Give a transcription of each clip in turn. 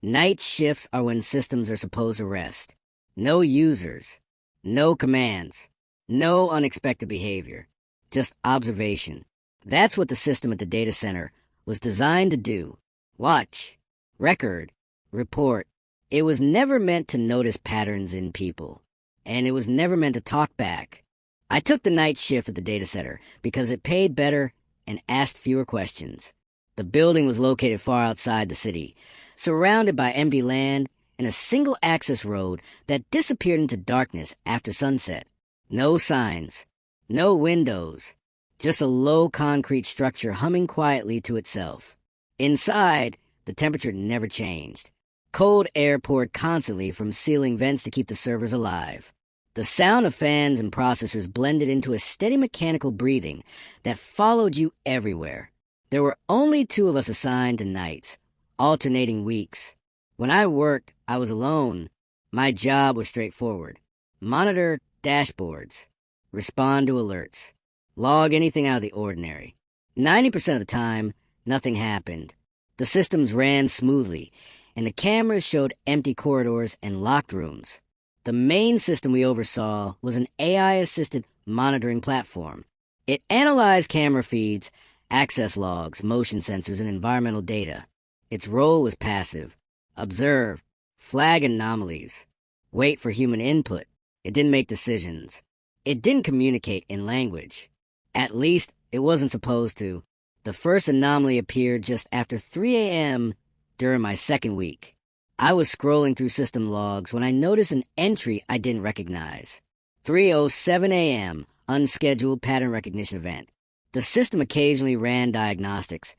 Night shifts are when systems are supposed to rest. No users, no commands, no unexpected behavior, just observation. That's what the system at the data center was designed to do. Watch, record, report. It was never meant to notice patterns in people, and it was never meant to talk back. I took the night shift at the data center because it paid better and asked fewer questions. The building was located far outside the city, surrounded by empty land and a single access road that disappeared into darkness after sunset. No signs, no windows, just a low concrete structure humming quietly to itself. Inside, the temperature never changed. Cold air poured constantly from ceiling vents to keep the servers alive. The sound of fans and processors blended into a steady mechanical breathing that followed you everywhere. There were only 2 of us assigned to nights, alternating weeks. When I worked, I was alone. My job was straightforward. Monitor dashboards, respond to alerts, log anything out of the ordinary. 90% of the time, nothing happened. The systems ran smoothly, and the cameras showed empty corridors and locked rooms. The main system we oversaw was an AI-assisted monitoring platform. It analyzed camera feeds, access logs, motion sensors, and environmental data. Its role was passive. Observe, flag anomalies, wait for human input. It didn't make decisions. It didn't communicate in language. At least, it wasn't supposed to. The first anomaly appeared just after 3 a.m. during my second week. I was scrolling through system logs when I noticed an entry I didn't recognize. 3:07 a.m., unscheduled pattern recognition event. The system occasionally ran diagnostics,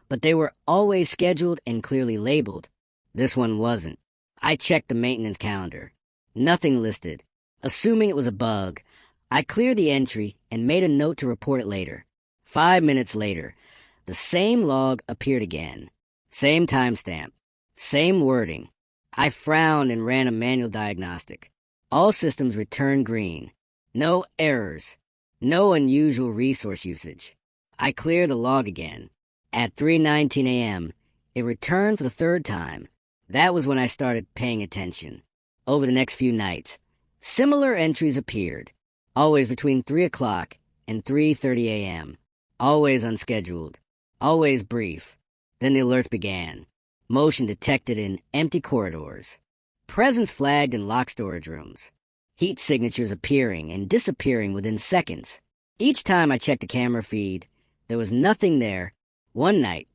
but they were always scheduled and clearly labeled. This one wasn't. I checked the maintenance calendar. Nothing listed. Assuming it was a bug, I cleared the entry and made a note to report it later. 5 minutes later, the same log appeared again. Same timestamp. Same wording. I frowned and ran a manual diagnostic. All systems returned green. No errors. No unusual resource usage. I cleared the log again. At 3:19 a.m., it returned for the 3rd time. That was when I started paying attention. Over the next few nights, similar entries appeared, always between 3 o'clock and 3:30 a.m., always unscheduled, always brief. Then the alerts began. Motion detected in empty corridors. Presence flagged in locked storage rooms. Heat signatures appearing and disappearing within seconds. Each time I checked the camera feed, there was nothing there. One night,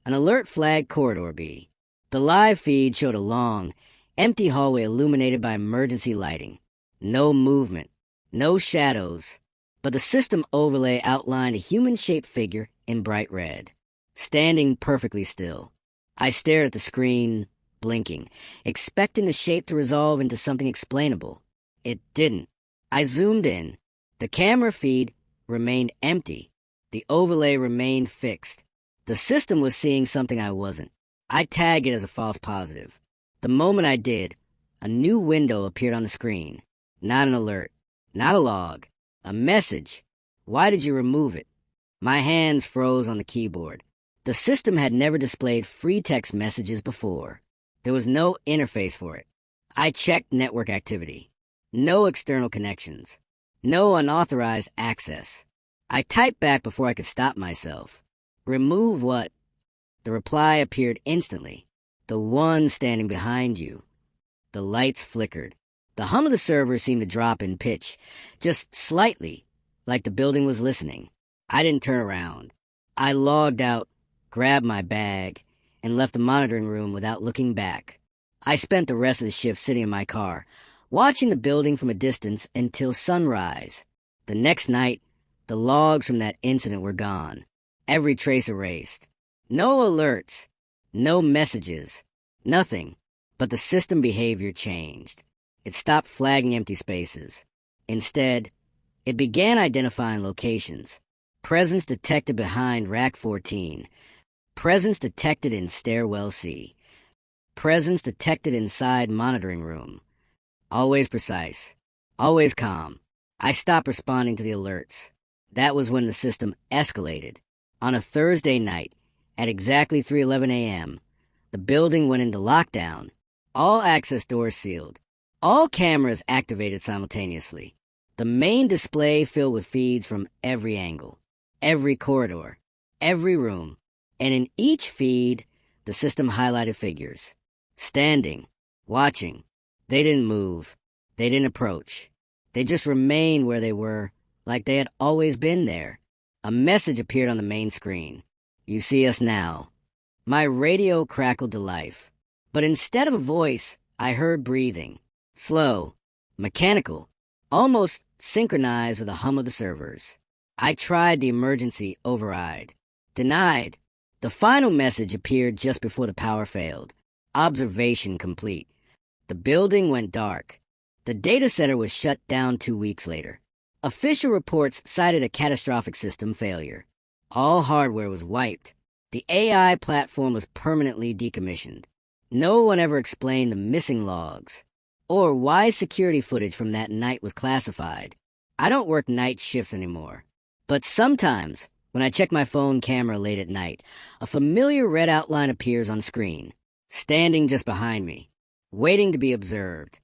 an alert flagged Corridor B. The live feed showed a long, empty hallway illuminated by emergency lighting. No movement, no shadows, but the system overlay outlined a human-shaped figure in bright red, standing perfectly still. I stared at the screen, blinking, expecting the shape to resolve into something explainable. It didn't. I zoomed in. The camera feed remained empty. The overlay remained fixed. The system was seeing something I wasn't. I tagged it as a false positive. The moment I did, a new window appeared on the screen. Not an alert. Not a log. A message. Why did you remove it? My hands froze on the keyboard. The system had never displayed free text messages before. There was no interface for it. I checked network activity. No external connections. No unauthorized access. I typed back before I could stop myself. Remove what? The reply appeared instantly. The one standing behind you. The lights flickered. The hum of the server seemed to drop in pitch, just slightly, like the building was listening. I didn't turn around. I logged out, grabbed my bag, and left the monitoring room without looking back. I spent the rest of the shift sitting in my car, watching the building from a distance until sunrise. The next night, the logs from that incident were gone. Every trace erased. No alerts. No messages. Nothing. But the system behavior changed. It stopped flagging empty spaces. Instead, it began identifying locations. Presence detected behind Rack 14. Presence detected in Stairwell C. Presence detected inside monitoring room. Always precise. Always calm. I stopped responding to the alerts. That was when the system escalated. On a Thursday night, at exactly 3:11 a.m., The building went into lockdown. All access doors sealed. All cameras activated simultaneously. The main display filled with feeds from every angle, every corridor, every room. And in each feed, the system highlighted figures. Standing, watching. They didn't move. They didn't approach. They just remained where they were, like they had always been there. A message appeared on the main screen. You see us now. My radio crackled to life. But instead of a voice, I heard breathing. Slow, mechanical, almost synchronized with the hum of the servers. I tried the emergency override. Denied. The final message appeared just before the power failed. Observation complete. The building went dark. The data center was shut down 2 weeks later. Official reports cited a catastrophic system failure. All hardware was wiped. The AI platform was permanently decommissioned. No one ever explained the missing logs, or why security footage from that night was classified. I don't work night shifts anymore. But sometimes, when I check my phone camera late at night, a familiar red outline appears on screen, standing just behind me, waiting to be observed.